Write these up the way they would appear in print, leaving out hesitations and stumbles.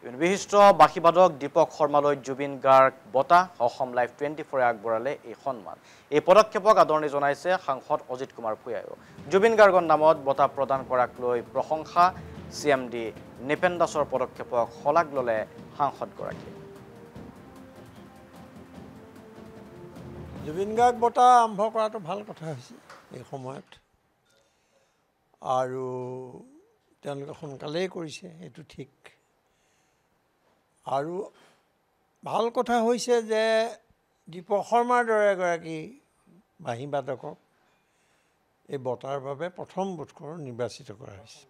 বিশিষ্ট বাঁশীবাদক দীপক শৰ্মালৈ জুবিন গাৰ্গ বঁটা অসম লাইভ 24 আগবঢ়ালে এই সন্মান। এই পদক্ষেপক আদৰণি জনাইছে সাংসদ অজিত কুমাৰ ভূঞায়ো। জুবিন গাৰ্গৰ নামত বঁটা প্ৰদান কৰাক লৈ প্ৰশংসা CMD নিপেন দাসৰ পদক্ষেপক শলাগ ল'লে সাংসদগৰাকীয়ে। জুবিন গাৰ্গ বঁটা আৰম্ভ কৰাটো ভাল কথা হৈছে এই সময়ত, আৰু তেওঁলোকে সোনকালেই কৰিছে, এইটো ঠিক। আৰু ভাল কথা হৈছে যে দীপক শৰ্মাৰ দৰে এগৰাকী বাঁহীবাদকক এই বঁটাৰ বাবে প্ৰথম বোধকৰোঁ নিৰ্বাচিত কৰা হৈছে।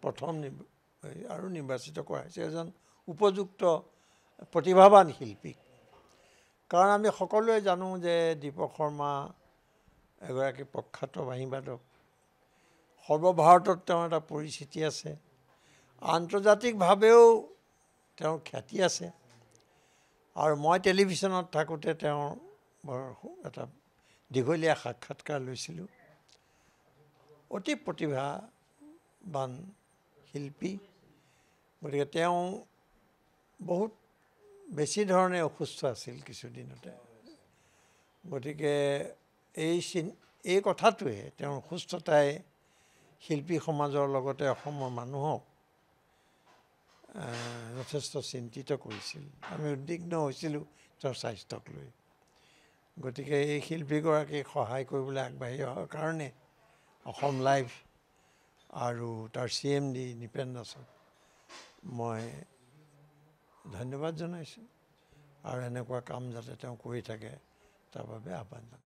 নিৰ্বাচিত কৰা হৈছে এজন উপযুক্ত প্ৰতিভাৱান শিল্পীক। কাৰণ আমি সকলোৱে জানো যে দীপক শৰ্মা এগৰাকী প্ৰখ্যাত বাঁহীবাদক। সৰ্বভাৰতত তেওঁৰ এটা পৰিচিতি আছে, আন্তৰ্জাতিকভাৱেও তেওঁৰ খ্যাতি আছে। আৰু মই টেলিভিশ্যনত থাকোঁতে তেওঁৰ বৰ এটা দীঘলীয়া সাক্ষাৎকাৰ লৈছিলোঁ। অতি প্ৰতিভাৱান শিল্পী, গতিকে তেওঁ বহুত বেছি ধৰণে অসুস্থ আছিল কিছুদিনতে। গতিকে এই কথাটোৱে তেওঁৰ অসুস্থতাই শিল্পী সমাজৰ লগতে অসমৰ মানুহক যথেষ্ট চিন্তিত কৰিছিল। আমি উদ্বিগ্ন হৈছিলোঁ তেওঁৰ স্বাস্থ্যক লৈ। গতিকে এই শিল্পীগৰাকীক সহায় কৰিবলৈ আগবাঢ়ি অহাৰ কাৰণে অসম লাইভ আৰু তাৰ CMD নিপেন দাসক মই ধন্যবাদ জনাইছোঁ, আৰু এনেকুৱা কাম যাতে তেওঁ কৰি থাকে তাৰ বাবে আহ্বান জনাইছোঁ।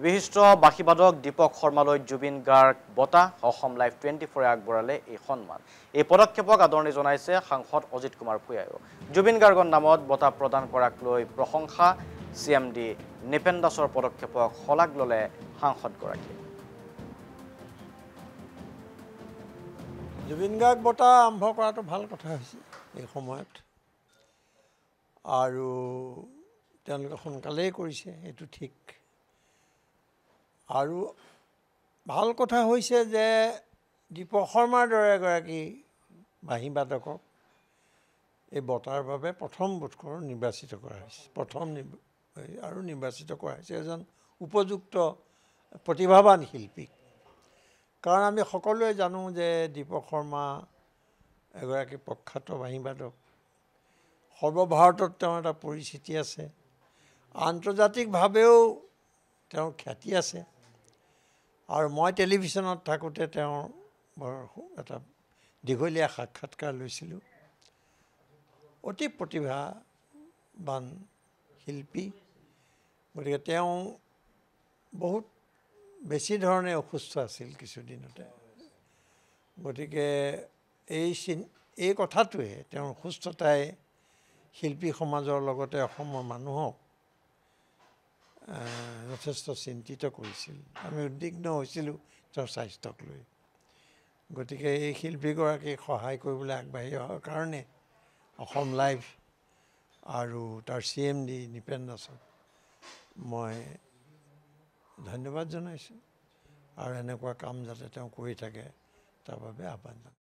বিশিষ্ট বাঁশীবাদক দীপক শৰ্মালৈ জুবিন গাৰ্গ বঁটা অসম লাইভ 24 আগবঢ়ালে এই সন্মান। এই পদক্ষেপক আদৰণি জনাইছে সাংসদ অজিত কুমাৰ ভূঞায়ো। জুবিন গাৰ্গৰ নামত বঁটা প্ৰদান কৰাক লৈ প্ৰশংসা CMD নিপেন দাসৰ পদক্ষেপক শলাগ ল'লে সাংসদগৰাকীয়ে। জুবিন গাৰ্গ বঁটা আৰম্ভ কৰাটো ভাল কথা হৈছে এই সময়ত, আৰু তেওঁলোকে সোনকালেই কৰিছে, এইটো ঠিক। আৰু ভাল কথা হৈছে যে দীপক শৰ্মাৰ দৰে এগৰাকী বাঁহীবাদকক এই বঁটাৰ বাবে প্ৰথম বোধকৰোঁ নিৰ্বাচিত কৰা হৈছে। নিৰ্বাচিত কৰা হৈছে এজন উপযুক্ত প্ৰতিভাৱান শিল্পীক। কাৰণ আমি সকলোৱে জানো যে দীপক শৰ্মা এগৰাকী প্ৰখ্যাত বাঁহীবাদক। সৰ্বভাৰতত তেওঁৰ এটা পৰিচিতি আছে, আন্তৰ্জাতিকভাৱেও তেওঁৰ খ্যাতি আছে। আৰু মই টেলিভিশ্যনত থাকোঁতে তেওঁৰ বৰ এটা দীঘলীয়া সাক্ষাৎকাৰ লৈছিলোঁ। অতি প্ৰতিভাৱান শিল্পী, গতিকে তেওঁ বহুত বেছি ধৰণে অসুস্থ আছিল কিছুদিনতে। গতিকে এই কথাটোৱে তেওঁৰ অসুস্থতাই শিল্পী সমাজৰ লগতে অসমৰ মানুহক যথেষ্ট চিন্তিত কৰিছিল। আমি উদ্বিগ্ন হৈছিলোঁ তেওঁৰ স্বাস্থ্যক লৈ। গতিকে এই শিল্পীগৰাকীক সহায় কৰিবলৈ আগবাঢ়ি অহাৰ কাৰণে অসম লাইভ আৰু তাৰ CMD নিপেন দাসক মই ধন্যবাদ জনাইছোঁ, আৰু এনেকুৱা কাম যাতে তেওঁ কৰি থাকে তাৰ বাবে আহ্বান জনাইছোঁ।